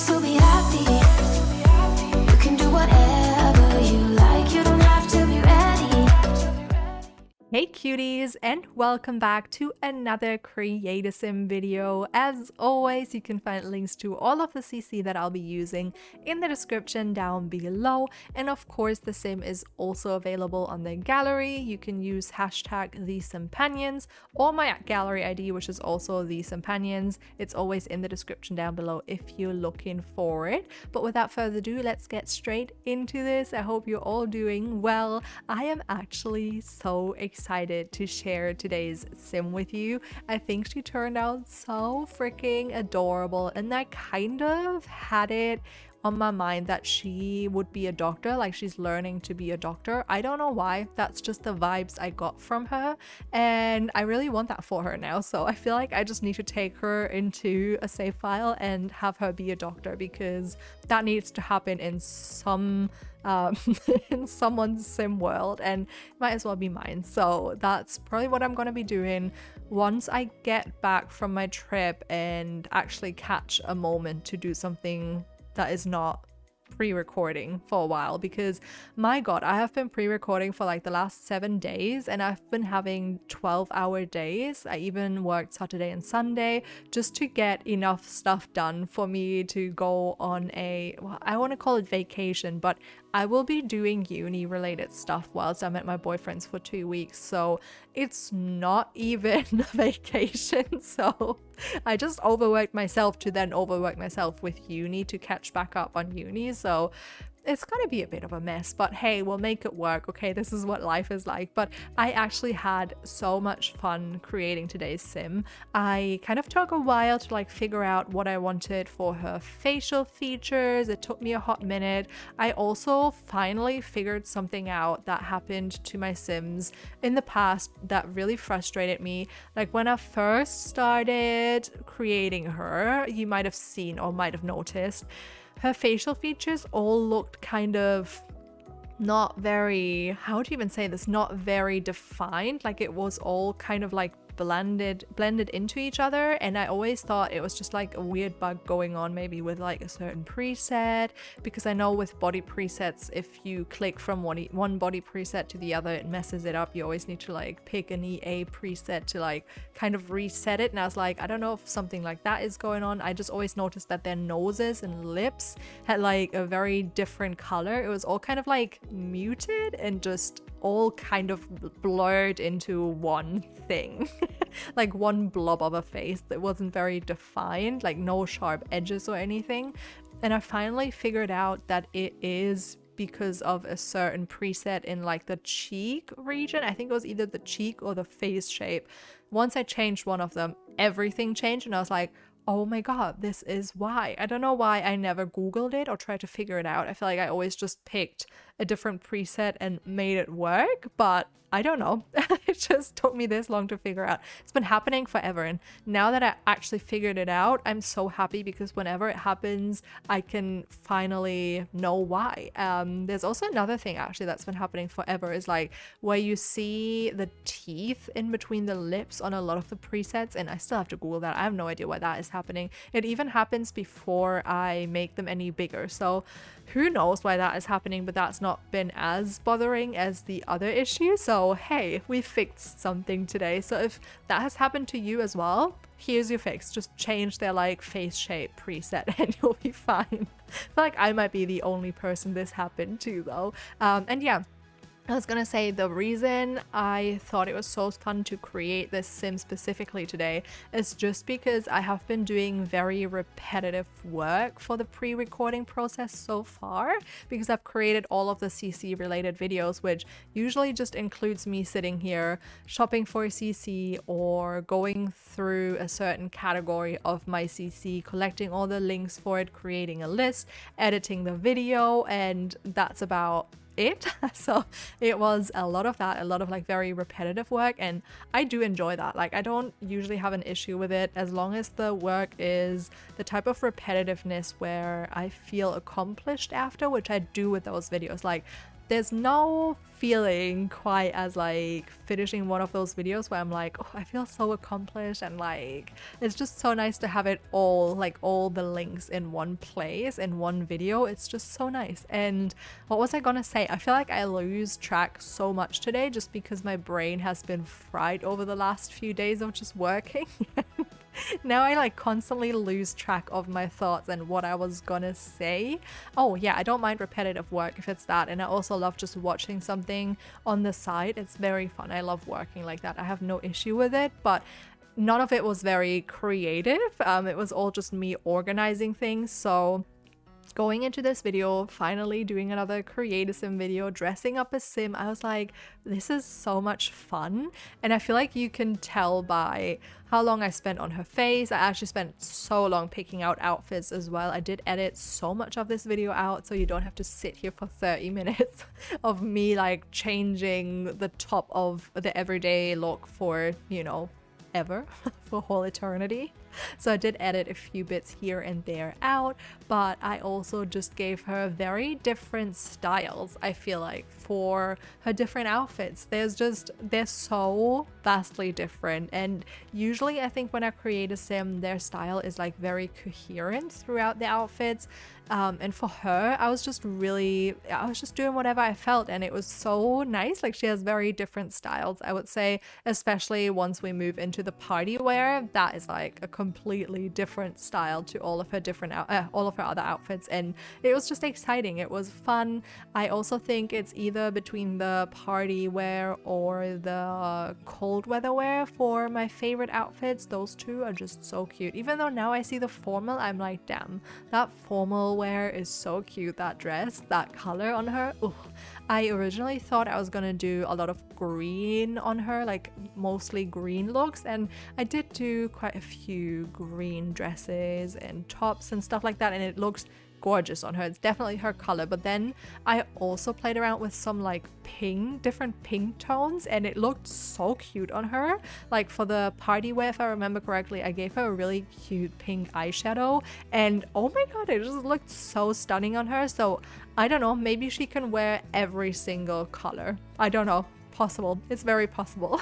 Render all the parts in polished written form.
still be happy. You can do whatever you like. You don't have to be ready. Hey cuties, and welcome back to another Create a Sim video. As always, you can find links to all of the CC that I'll be using in the description down below, and of course the sim is also available on the gallery. You can use hashtag TheSimPanions or my gallery ID, which is also TheSimPanions. It's always in the description down below if you're looking for it. But without further ado, let's get straight into this. I hope you're all doing well. I am actually so excited to share today's sim with you. I think she turned out so freaking adorable, and I kind of had it on my mind that she would be a doctor, like she's learning to be a doctor. I don't know why, that's just the vibes I got from her, and I really want that for her now. So I feel like I just need to take her into a save file and have her be a doctor, because that needs to happen in some in someone's sim world, and might as well be mine. So that's probably what I'm going to be doing once I get back from my trip and actually catch a moment to do something that is not pre-recording for a while, because my god, I have been pre-recording for like the last 7 days, and I've been having 12-hour days. I even worked Saturday and Sunday just to get enough stuff done for me to go on a, well, I want to call it vacation, but I will be doing uni related stuff whilst I'm at my boyfriend's for 2 weeks, so it's not even a vacation. So I just overworked myself to then overwork myself with uni to catch back up on uni. So it's gonna be a bit of a mess, but hey, we'll make it work. Okay, this is what life is like. But I actually had so much fun creating today's sim. I kind of took a while to like figure out what I wanted for her facial features. It took me a hot minute. I also finally figured something out that happened to my sims in the past that really frustrated me. Like when I first started creating her, you might have seen or might have noticed her facial features all looked kind of not very, how do you even say this, not very defined. Like it was all kind of like blended into each other, and I always thought it was just like a weird bug going on maybe with like a certain preset, because I know with body presets, if you click from one body preset to the other, it messes it up. You always need to like pick an EA preset to like kind of reset it, and I was like, I don't know if something like that is going on. I just always noticed that their noses and lips had like a very different color. It was all kind of like muted and just all kind of blurred into one thing. Like one blob of a face that wasn't very defined, like no sharp edges or anything. And I finally figured out that it is because of a certain preset in like the cheek region. I think it was either the cheek or the face shape. Once I changed one of them, everything changed, and I was like, oh my god, this is why. I don't know why I never googled it or tried to figure it out. I feel like I always just picked a different preset and made it work, but I don't know. It just took me this long to figure out. It's been happening forever, and now that I actually figured it out, I'm so happy, because whenever it happens, I can finally know why. There's also another thing actually that's been happening forever, is like where you see the teeth in between the lips on a lot of the presets, and I still have to Google that. I have no idea why that is happening. It even happens before I make them any bigger, so who knows why that is happening, but that's not been as bothering as the other issue. So hey, we fixed something today. So if that has happened to you as well, here's your fix. Just change their like face shape preset and you'll be fine. I feel like I might be the only person this happened to though. And yeah, I was gonna say, the reason I thought it was so fun to create this sim specifically today is just because I have been doing very repetitive work for the pre-recording process so far, because I've created all of the CC related videos, which usually just includes me sitting here shopping for CC or going through a certain category of my CC, collecting all the links for it, creating a list, editing the video, and that's about it. So it was a lot of that, a lot of like very repetitive work, and I do enjoy that. Like I don't usually have an issue with it as long as the work is the type of repetitiveness where I feel accomplished after, which I do with those videos. Like there's no feeling quite as like finishing one of those videos where I'm like, oh, I feel so accomplished, and like it's just so nice to have it all, like all the links in one place in one video. It's just so nice. And what was I gonna say? I feel like I lose track so much today just because my brain has been fried over the last few days of just working. Now I like constantly lose track of my thoughts and what I was gonna say. Oh yeah, I don't mind repetitive work if it's that, and I also love just watching something on the side. It's very fun. I love working like that. I have no issue with it, but none of it was very creative. It was all just me organizing things. So going into this video, finally doing another create a sim video, dressing up as Sim, I was like, this is so much fun. And I feel like you can tell by how long I spent on her face. I actually spent so long picking out outfits as well. I did edit so much of this video out, so you don't have to sit here for 30 minutes of me like changing the top of the everyday look for, you know, ever, for whole eternity. So I did edit a few bits here and there out, but I also just gave her very different styles, I feel like, for her different outfits. They're so vastly different, and usually I think when I create a sim, their style is like very coherent throughout the outfits. And for her, I was just doing whatever I felt, and it was so nice. Like, she has very different styles, I would say, especially once we move into the party wear. That is like a completely different style to all of her other outfits, and it was just exciting. It was fun. I also think it's either between the party wear or the cold weather wear for my favorite outfits. Those two are just so cute. Even though now I see the formal, I'm like, damn, that formal wear is so cute. That dress, that color on her. Ooh. I originally thought I was gonna do a lot of green on her, like mostly green looks, and I did do quite a few green dresses and tops and stuff like that, and it looks gorgeous on her. It's definitely her color. But then I also played around with some like different pink tones, and it looked so cute on her. Like for the party wear, if I remember correctly, I gave her a really cute pink eyeshadow, and oh my god, it just looked so stunning on her. So I don't know, maybe she can wear every single color. I don't know. Possible. It's very possible.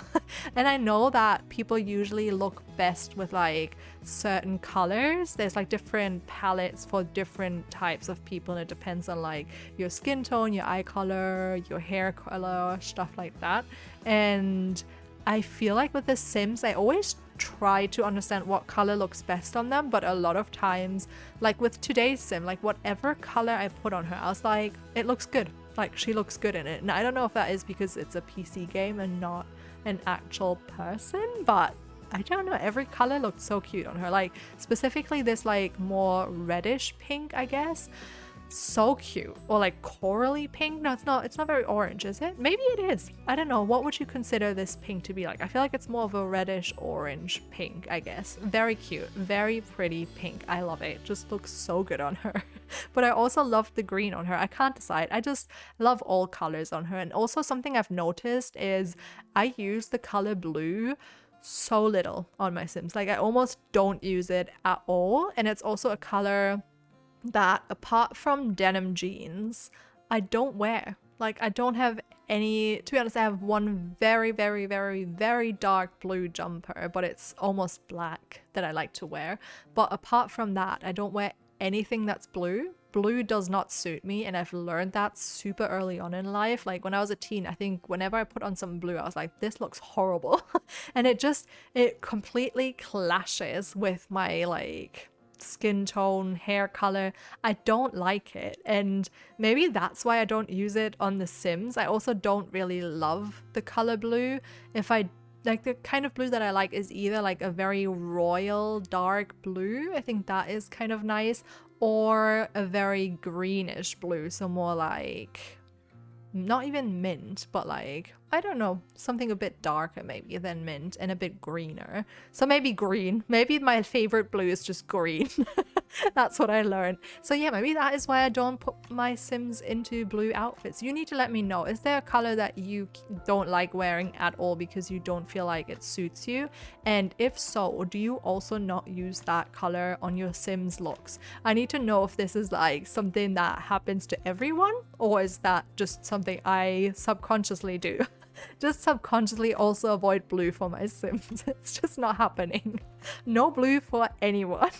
And I know that people usually look best with like certain colors. There's like different palettes for different types of people, and it depends on like your skin tone, your eye color, your hair color, stuff like that. And I feel like with the Sims, I always try to understand what color looks best on them, but a lot of times, like with today's Sim, like whatever color I put on her, I was like, it looks good. Like, she looks good in it. And I don't know if that is because it's a PC game and not an actual person, but I don't know, every color looked so cute on her. Like specifically this like more reddish pink, I guess. So cute. Or like corally pink. No, it's not very orange, is it? Maybe it is. I don't know. What would you consider this pink to be like? I feel like it's more of a reddish orange pink, I guess. Very cute. Very pretty pink. I love it. Just looks so good on her. But I also love the green on her. I can't decide. I just love all colors on her. And also something I've noticed is I use the color blue so little on my Sims. Like I almost don't use it at all. And it's also a color that, apart from denim jeans, I don't wear. Like I don't have any, to be honest, I have one very, very, very, very dark blue jumper, but it's almost black, that I like to wear. But apart from that, I don't wear anything that's blue. Blue does not suit me, and I've learned that super early on in life. Like when I was a teen, I think whenever I put on some blue, I was like, this looks horrible. And it completely clashes with my like skin tone, hair color. I don't like it, and maybe that's why I don't use it on The Sims. I also don't really love the color blue. If I like, the kind of blue that I like is either like a very royal dark blue, I think that is kind of nice, or a very greenish blue, so more like not even mint, but like I don't know, something a bit darker maybe than mint and a bit greener. So maybe green. Maybe my favorite blue is just green. That's what I learned. So yeah, maybe that is why I don't put my Sims into blue outfits. You need to let me know. Is there a color that you don't like wearing at all because you don't feel like it suits you? And if so, do you also not use that color on your Sims looks? I need to know if this is like something that happens to everyone, or is that just something I subconsciously do? Just subconsciously also avoid blue for my Sims. It's just not happening. No blue for anyone.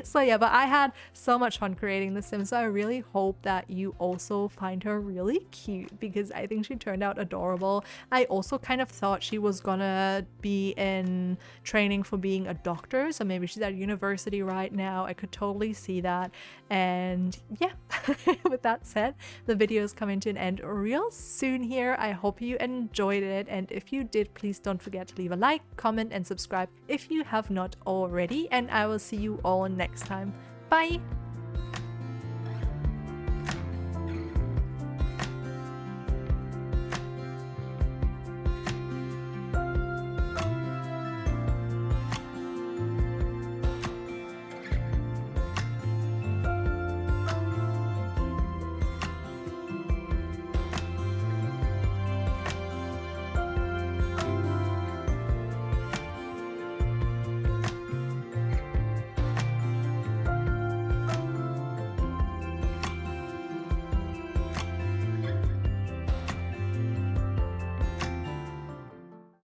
So yeah, but I had so much fun creating The Sims, so I really hope that you also find her really cute because I think she turned out adorable. I also kind of thought she was gonna be in training for being a doctor, so maybe she's at university right now. I could totally see that. And yeah, with that said, the video is coming to an end real soon here. I hope you enjoyed it, and if you did, please don't forget to leave a like, comment, and subscribe if you have not already, and I will see you all next time. Bye!